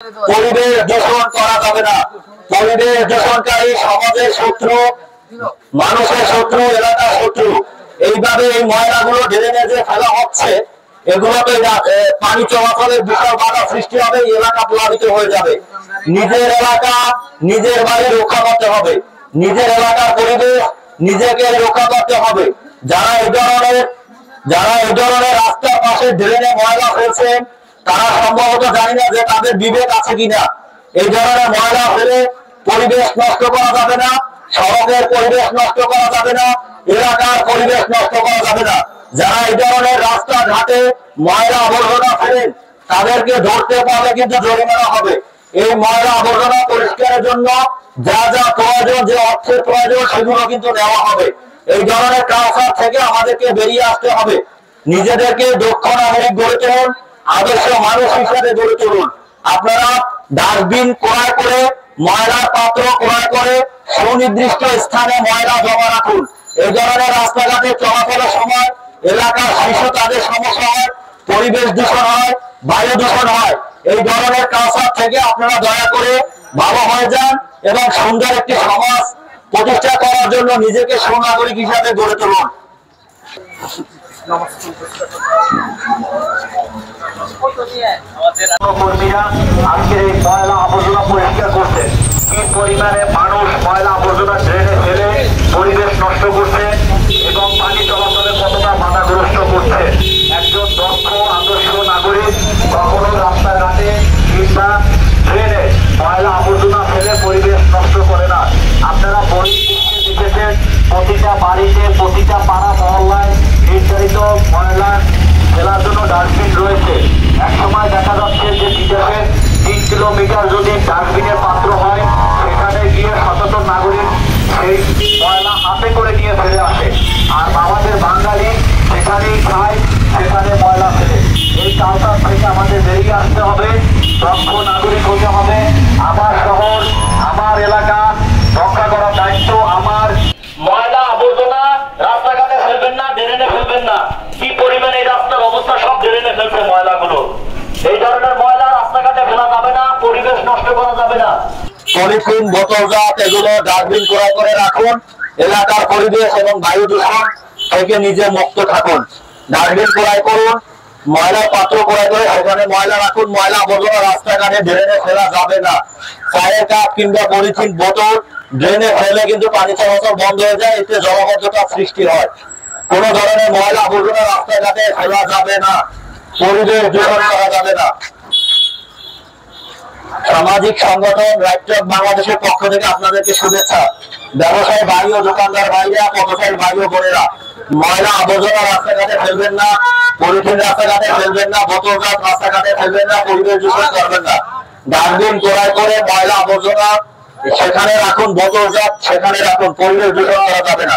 পরিবেশ দূষণ করা যাবে না। পরিবেশ দূষণকারী সমাজের শত্রু, মানুষের শত্রু, এলাকার শত্রু। এইভাবে এই ময়লাগুলো ড্রেনে যে ফেলা হচ্ছে, এগুলোতে পানি চলাচলের বিশাল বাধা সৃষ্টি হবে, এলাকা প্লাবিত হয়ে যাবে। নিজের এলাকা নিজের বাড়ি রক্ষা করতে হবে, নিজের এলাকার পরিবেশ নিজেকে রক্ষা করতে হবে। যারা এই ধরনের রাস্তার পাশে ড্রেনে ময়লা ফেলছেন, তারা সম্ভবত জানি না যে তাদের বিবেক আছে কিনা। এই ধরনের ময়লা ফেলে পরিবেশ নষ্ট করা যাবে না, সড়কের পরিবেশ নষ্ট করা যাবে না, এলাকার পরিবেশ নষ্ট করা যাবে না। যারা এই ধরনের রাস্তাঘাটে ময়লা আবর্জনা ফেলেন, তাদেরকে ধরতে পারলে কিন্তু জরিমানা হবে। এই ময়লা আবর্জনা পরিষ্কারের জন্য যা যা প্রয়োজন, যে অর্থের প্রয়োজন, সেগুলো কিন্তু নেওয়া হবে। এই ধরনের কালচার থেকে আমাদেরকে বেরিয়ে আসতে হবে। নিজেদেরকে দক্ষ নাগরিক গড়ে তুলুন, আদর্শ মানুষ হিসেবে গড়ে তুলুন। আপনারা ডাস্টবিন ক্রয় করে, ময়লার পাত্র ক্রয় করে সুনির্দিষ্ট স্থানে ময়লা জমা রাখুন। এই ধরনের রাস্তাঘাটে চলাচলের সময় এলাকার শিশু তাদের সমস্যা হয়, পরিবেশ দূষণ হয়, বায়ু দূষণ হয়। এই ধরনের কালচার থেকে আপনারা দয়া করে ভালো হয়ে যান এবং সুন্দর একটি সমাজ প্রতিষ্ঠা করার জন্য নিজেকে সুনাগরিক হিসাবে গড়ে তুলুন। কর্মীরা আজকের এই ময়লা আবর্জনা পরিষ্কার করছে, কি পরিমাণে মানুষ ময়লা আবর্জনা ড্রেনে ফেলে পরিবেশ নষ্ট করছে এবং পানি চলাচলে কতটা বাধাগ্রস্ত করছে। একজন দক্ষ আদর্শ নাগরিক কখনো রাস্তাঘাটে কিংবা ড্রেনে ময়লা আবর্জনা ফেলে পরিবেশ নষ্ট করে না। আপনারা পরিস্থিতি দেখেছেন, প্রতিটা বাড়িতে, প্রতিটা পাড়া মহল্লায় নির্ধারিত ময়লা ফেলার জন্য ডাস্টবিন রয়েছে। এক সময় দেখা যাচ্ছে যে বিদেশে 3 কিলোমিটার যদি ডাস্টবিনের পাত্র হয়, সেখানে গিয়ে সচেতন নাগরিক সেই ময়লা হাতে করে নিয়ে ফেলে আসে। আর আমাদের বাঙালি সেখানেই খায়, সেখানে ময়লা ফেলে। এই কালচার থেকে আমাদের বেরিয়ে আসতে হবে, দক্ষ নাগরিক হতে হবে। আমার শহর, আমার এলাকা রক্ষা করার দায়িত্ব আমার। ময়লা আবর্জনা রাস্তাঘাটে ফেলবেন না, ড্রেনে ফেলবেন না। কি পরিমাণে এই রাস্তার অবস্থা, সব ড্রেনে ফেলছে ময়লাগুলো। এই ধরনের ময়লা রাস্তাঘাটে ফেলা যাবে না, পরিবেশ নষ্ট করা যাবে না। পলিথিন, বোতলজাত এগুলো ডাস্টবিন ক্রয় করে রাখুন। এলাকার পরিবেশ এবং বায়ু দূষণ থেকে নিজে মুক্ত থাকুন। ডাস্টবিন ক্রয় করুন, ময়লার পাত্র ক্রয় করে সেখানে ময়লা রাখুন। ময়লা আবর্জনা রাস্তাঘাটে ড্রেনে ফেলা যাবে না। চায়ের কাপ কিংবা পলিথিন বোতল ড্রেনে ফেলে কিন্তু পানি চলাচল বন্ধ হয়ে যায়, এতে জলাবদ্ধতা সৃষ্টি হয়। কোন ধরনের ময়লা আবর্জনা রাস্তাঘাটে ফেলা যাবে না, পরিবেশ দূষণ করা যাবে না। সামাজিক সংগঠন রাইট বাংলাদেশের পক্ষ থেকে আপনাদেরকে শুভেচ্ছা। ব্যবসায়ী ভাই ও দোকানদার ভাইরা, পথচারী ভাই ও বোনেরা, ময়লা আবর্জনা রাস্তাঘাটে ফেলবেন না, পলিথিন রাস্তাঘাটে ফেলবেন না, বোতলজাত রাস্তাঘাটে ফেলবেন না, পরিবেশ দূষণ করবেন না। ডাস্টবিন ক্রয় করে ময়লা আবর্জনা সেখানে রাখুন, বোতলজাত সেখানে রাখুন, পরিবেশ দূষণ করা যাবে না।